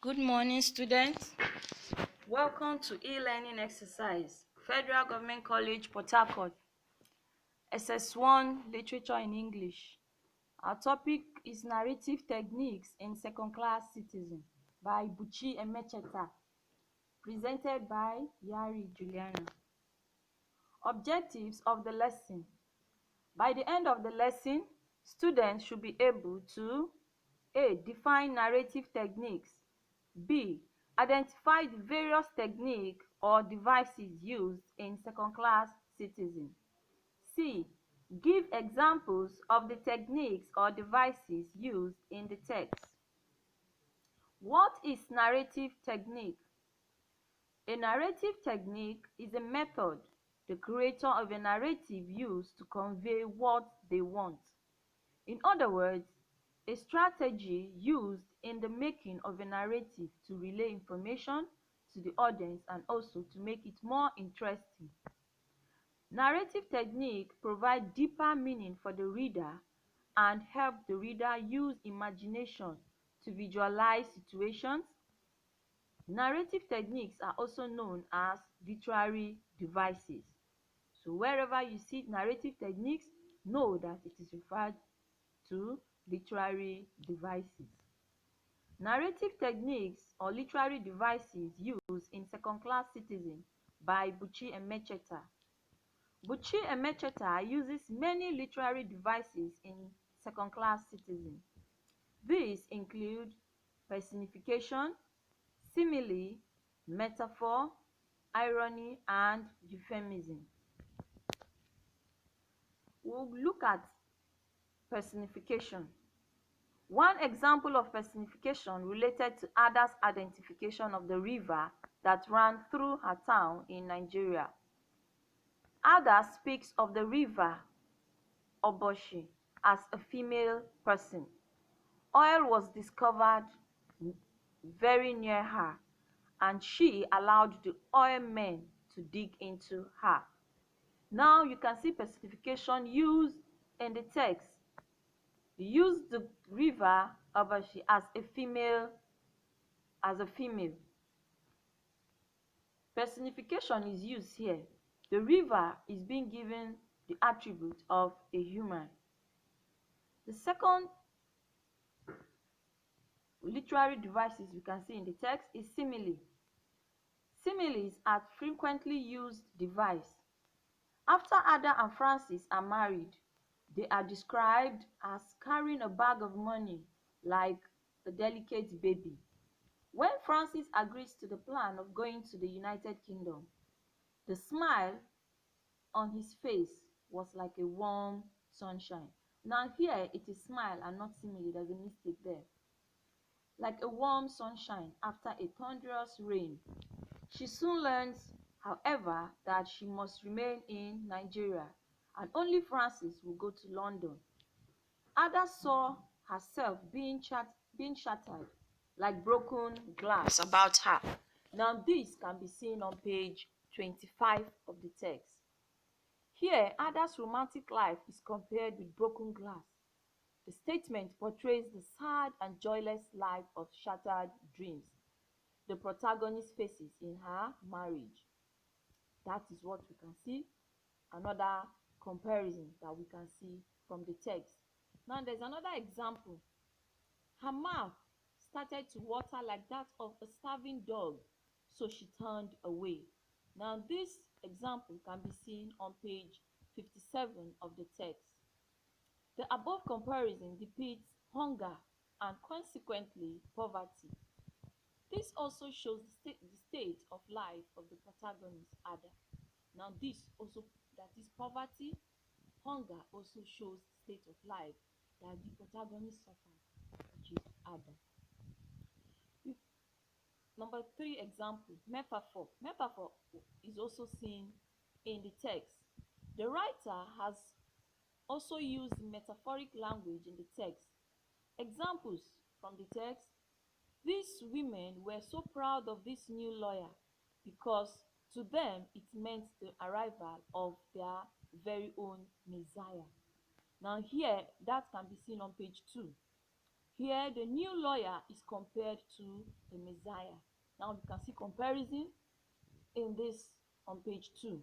Good morning, students. Welcome to e-learning exercise, Federal Government College, Port Harcourt, SS1 Literature in English. Our topic is Narrative Techniques in Second-Class Citizen by BUCHI EMECHETA, presented by Yari Juliana. Objectives of the lesson. By the end of the lesson, students should be able to A. Define narrative techniques. B. Identify the various techniques or devices used in second-class citizen. C. Give examples of the techniques or devices used in the text. What is narrative technique? A narrative technique is a method the creator of a narrative used to convey what they want. In other words, a strategy used in the making of a narrative to relay information to the audience and also to make it more interesting. Narrative techniques provide deeper meaning for the reader and help the reader use imagination to visualize situations. Narrative techniques are also known as literary devices. So wherever you see narrative techniques, know that it is referred to literary devices. Narrative techniques or literary devices used in second-class citizen by BUCHI EMECHETA. BUCHI EMECHETA uses many literary devices in second-class citizen. These include personification, simile, metaphor, irony, and euphemism. We'll look at personification. One example of personification related to Ada's identification of the river that ran through her town in Nigeria. Ada speaks of the river Oboshi as a female person. Oil was discovered very near her, and she allowed the oil men to dig into her. Now you can see personification used in the text. You use the river Oboshi as a female. Personification is used here. The river is being given the attribute of a human. The second literary devices we can see in the text is simile. Similes are frequently used device. After Ada and Francis are married, they are described as carrying a bag of money like a delicate baby. When Francis agrees to the plan of going to the United Kingdom, the smile on his face was like a warm sunshine. Now here it is smile and not simile, there's a mistake there. Like a warm sunshine after a thunderous rain. She soon learns, however, that she must remain in Nigeria and only Francis will go to London. Ada saw herself being shattered like broken glass about her. Now this can be seen on page 25 of the text. Here, Ada's romantic life is compared with broken glass. The statement portrays the sad and joyless life of shattered dreams the protagonist faces in her marriage. That is what we can see. Another comparison that we can see from the text. Now there's another example. Her mouth started to water like that of a starving dog, so she turned away. Now this example can be seen on page 57 of the text. The above comparison depicts hunger and consequently poverty. This also shows the state of life of the protagonist, Ada. Now this also, that is poverty, hunger also shows the state of life that the protagonist suffered, which is Ada. Number 3 example, metaphor. Metaphor is also seen in the text. The writer has also used metaphoric language in the text. Examples from the text: these women were so proud of this new lawyer because to them it meant the arrival of their very own Messiah. Now here, that can be seen on page 2. Here, the new lawyer is compared to the Messiah. Now you can see comparison in this on page 2.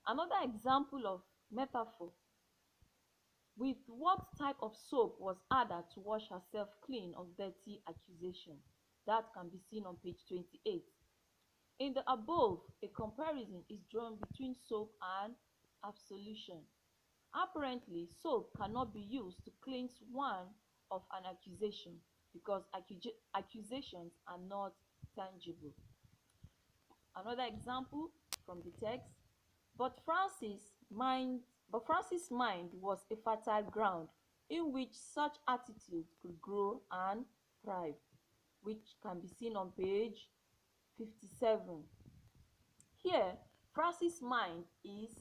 Another example of metaphor: with what type of soap was Ada to wash herself clean of dirty accusation? That can be seen on page 28. In the above, a comparison is drawn between soap and absolution. Apparently, soap cannot be used to cleanse one of an accusation because accusations are not tangible. Another example from the text: but Francis' mind was a fertile ground in which such attitudes could grow and thrive, which can be seen on page 57. Here, Francis' mind is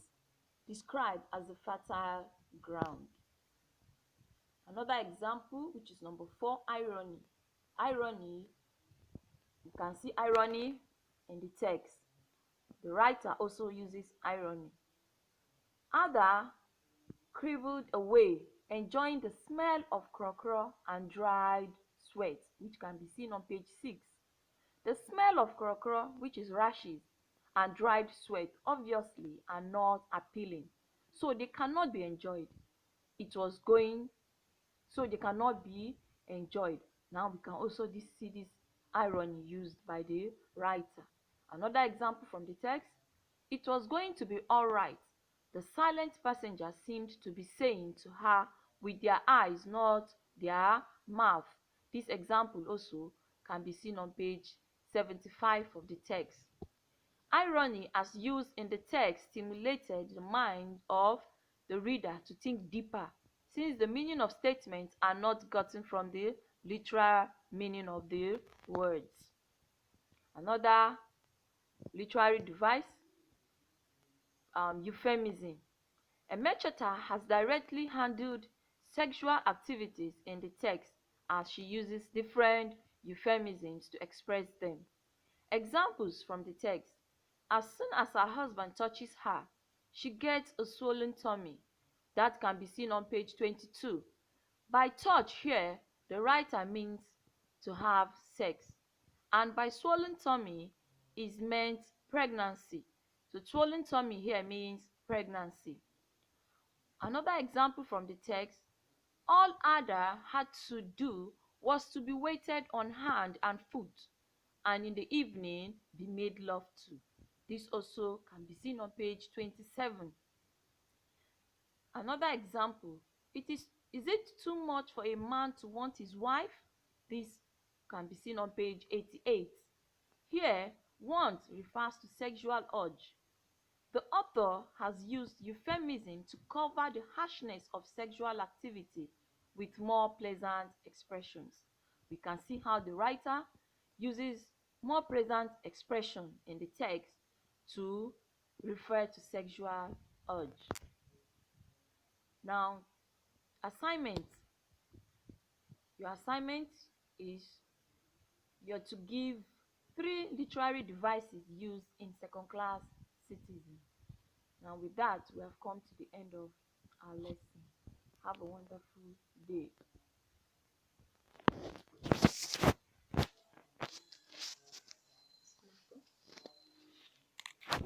described as a fertile ground. Another example, which is number 4, irony. Irony, you can see irony in the text. The writer also uses irony. Ada cribbled away, enjoying the smell of crocro and dried sweat, which can be seen on page 6. The smell of crocro, which is rashes, and dried sweat obviously are not appealing, so they cannot be enjoyed. So they cannot be enjoyed. Now we can also see this irony used by the writer. Another example from the text: it was going to be all right, the silent passengers seemed to be saying to her with their eyes, not their mouth. This example also can be seen on page 75 of the text. Irony, as used in the text, stimulated the mind of the reader to think deeper, since the meaning of statements are not gotten from the literal meaning of the words. Another literary device, euphemism. EMECHETA has directly handled sexual activities in the text as she uses different euphemisms to express them. Examples from the text: as soon as her husband touches her, she gets a swollen tummy. That can be seen on page 22. By touch here, the writer means to have sex, and by swollen tummy is meant pregnancy. So swollen tummy here means pregnancy. Another example from the text: all Ada had to do was to be waited on hand and foot, and in the evening be made love to. This also can be seen on page 27. Another example: is it too much for a man to want his wife? This can be seen on page 88. Here, want refers to sexual urge. The author has used euphemism to cover the harshness of sexual activity with more pleasant expressions. We can see how the writer uses more pleasant expression in the text to refer to sexual urge. Now, assignment. Your assignment is you're to give 3 literary devices used in second-class citizen. Now with that, we have come to the end of our lesson. Have a wonderful day.